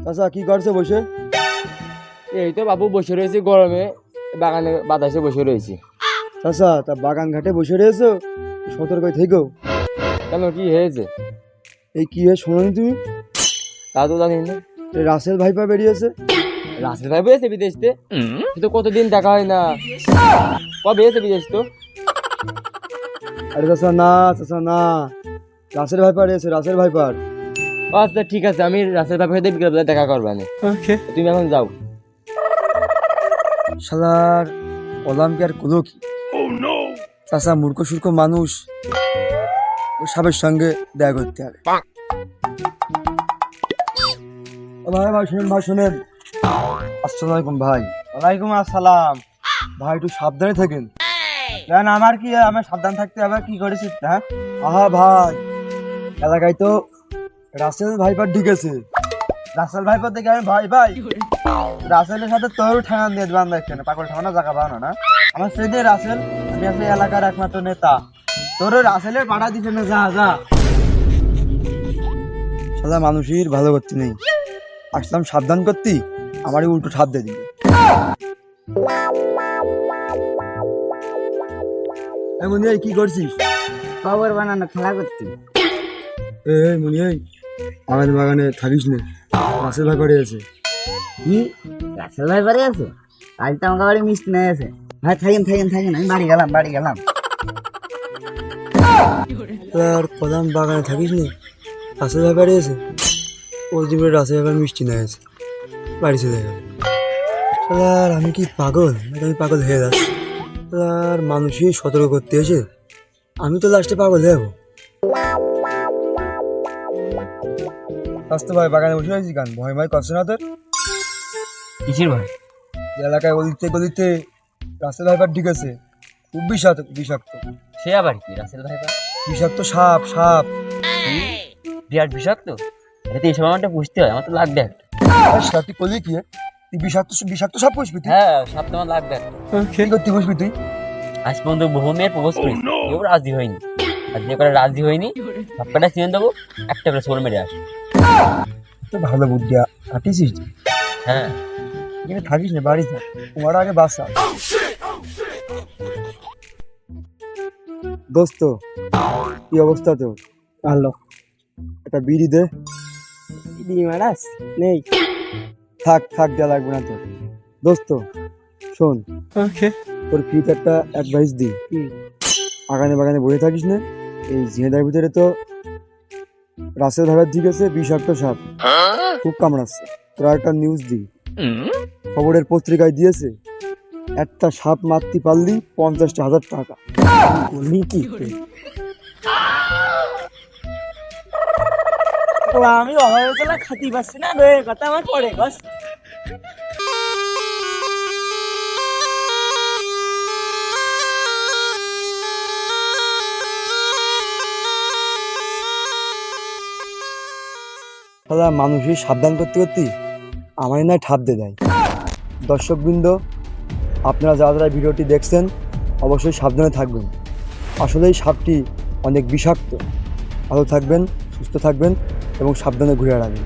চাচা কি করছে বসে? এই তো বাবু বসে রয়েছি গরমে, বাগানে বাতাসে বসে রয়েছি। চাচা তা বাগান ঘাটে বসে রয়েছো, সতর্ক থেকো। কেন, কি হয়েছে? এই কি হয়ে শোনোনি তুমি? তা তো জানি না। এই রাসেল ভাইপা বেরিয়েছে। রাসেল ভাই বেরিয়েছে বিদেশতে? তো কতদিন দেখা হয় না, কবে এসে বিদেশ তো? আরে চাচা না, চাচা না, রাসেল ভাইপার এসে, রাসেল ভাইপার। আচ্ছা ঠিক আছে, আমি রাসেল ভাইয়ের সাথে বিকেলবেলা দেখা করবানে। তুমি এখন যাও। শালার কলাম কি আর কুলো কি? চাচা মূর্খ সূর্খ মানুষ, ও সাবের সঙ্গে দেখা করতে হবে। ভাই ভাই শুনেন, ভাই শুনেন। আসসালামু আলাইকুম ভাই। ওয়ালাইকুম আসসালাম। ভাই একটু সাবধানে থাকেন। কেন আমার কি, আমার সাবধান থাকতে হবে? কি করেছিস? হ্যাঁ আহা ভাই, এলাকায় তো রাসেল ভাইপার ঢুকেছে। রাসেল ভাই পর থেকে আমি ভাই ভাই রাসেলের সাথে তোর ঠেঙান দিয়ে বান্ধা কেন? পাগল ঠেঙানো জায়গা পাও না? আমার সেদিন রাসেল, আমি আছি এলাকার একমাত্র নেতা। তোর রাসেলের পাড়া দিছে না, যা যা। শালা মানুষের ভালো করতে নেই, আসলাম সাবধান করতে, আমারই উল্টো ঠাপ দিয়ে দিবে। মনি এই কি করছিস? খবর বানানো, খেলা করতে। এই মনি এই, আমাদের বাগানে থাকিস না, রাসেল ভাই করে আছে। কি রাসেল ভাই বাড়ি আছে? আজ তো আমার বাড়ি মিষ্টি নিয়ে আছে। ভাই থাকেন থাকেন থাকেন, আমি বাড়ি গেলাম, বাড়ি গেলাম। আর কদম বাগানে থাকিস না, রাসেল ভাই বাড়ি আছে। ওই দিকে রাসেল ভাই মিষ্টি নিয়ে আছে, বাড়ি চলে গেল। আর আমি কি পাগল নাকি? আমি পাগল হয়ে যাচ্ছি। আর মানুষই সতর্ক করতে এসে আমি তো লাস্টে পাগল হয়ে যাবো। স্বাস্থ্য ভাই বাগানে বসে আছি, গান ভয় ভয় করছে না তোর? কিসের ভাই? যে এলাকায় গলিতে গলিতে রাসেল ভাইপার ঢুকেছে, খুব বিষাক্ত বিষাক্ত। সে আবার কি রাসেল ভাই? বিষাক্ত সাপ, সাপ। বিরাট বিষাক্ত? এটা তো এই সময় আমারটা পুষতে হয়, আমার তো লাগবে একটা। সাপ তুই করলি কি? তুই বিষাক্ত বিষাক্ত সাপ পুষবি তুই? হ্যাঁ, সাপ তো আমার লাগবে একটা। কি করতে পুষবি তুই? আজ পর্যন্ত বহু মেয়ের প্রপোজ করেছি, কেউ রাজি হয়নি। আর যে করে রাজি হয়নি, সব কটা চিনে দেবো, একটা করে সোল মেরে আসো। তো ভালো বুদ্ধি হাঁটিছিস। হ্যাঁ, এখানে থাকিস না, বাড়ি থাক, তোমার আগে বাসা। দোস্ত কি অবস্থা তোর? ভালো। একটা বিড়ি দে। বিড়ি মারাস? নেই। থাক থাক, দেওয়া লাগবে না তোর। দোস্ত শোন, তোর ফ্রিতে একটা অ্যাডভাইস দিই। আগানে বাগানে বসে থাকিস না, এই ঝিঁদার ভিতরে তো রাসেল ধরার ঠিক আছে, বিষাক্ত সাপ খুব কামড়াচ্ছে। তোরা একটা নিউজ দিই, খবরের পত্রিকায় দিয়েছে, একটা সাপ মারতে পারলি 50,000 টাকা। কি আমি অভাবে চলা খাতি পাচ্ছি না রে, কথা আমার পরে কস। মানুষের সাবধান করতে করতে আমার না ঠাপ দিয়ে দেয়। দর্শকবৃন্দ, আপনারা যারা যারা ভিডিওটি দেখছেন অবশ্যই সাবধানে থাকবেন। আসলে এই সাপটি অনেক বিষাক্ত। ভালো থাকবেন, সুস্থ থাকবেন এবং সাবধানে ঘুরে বেড়াবেন।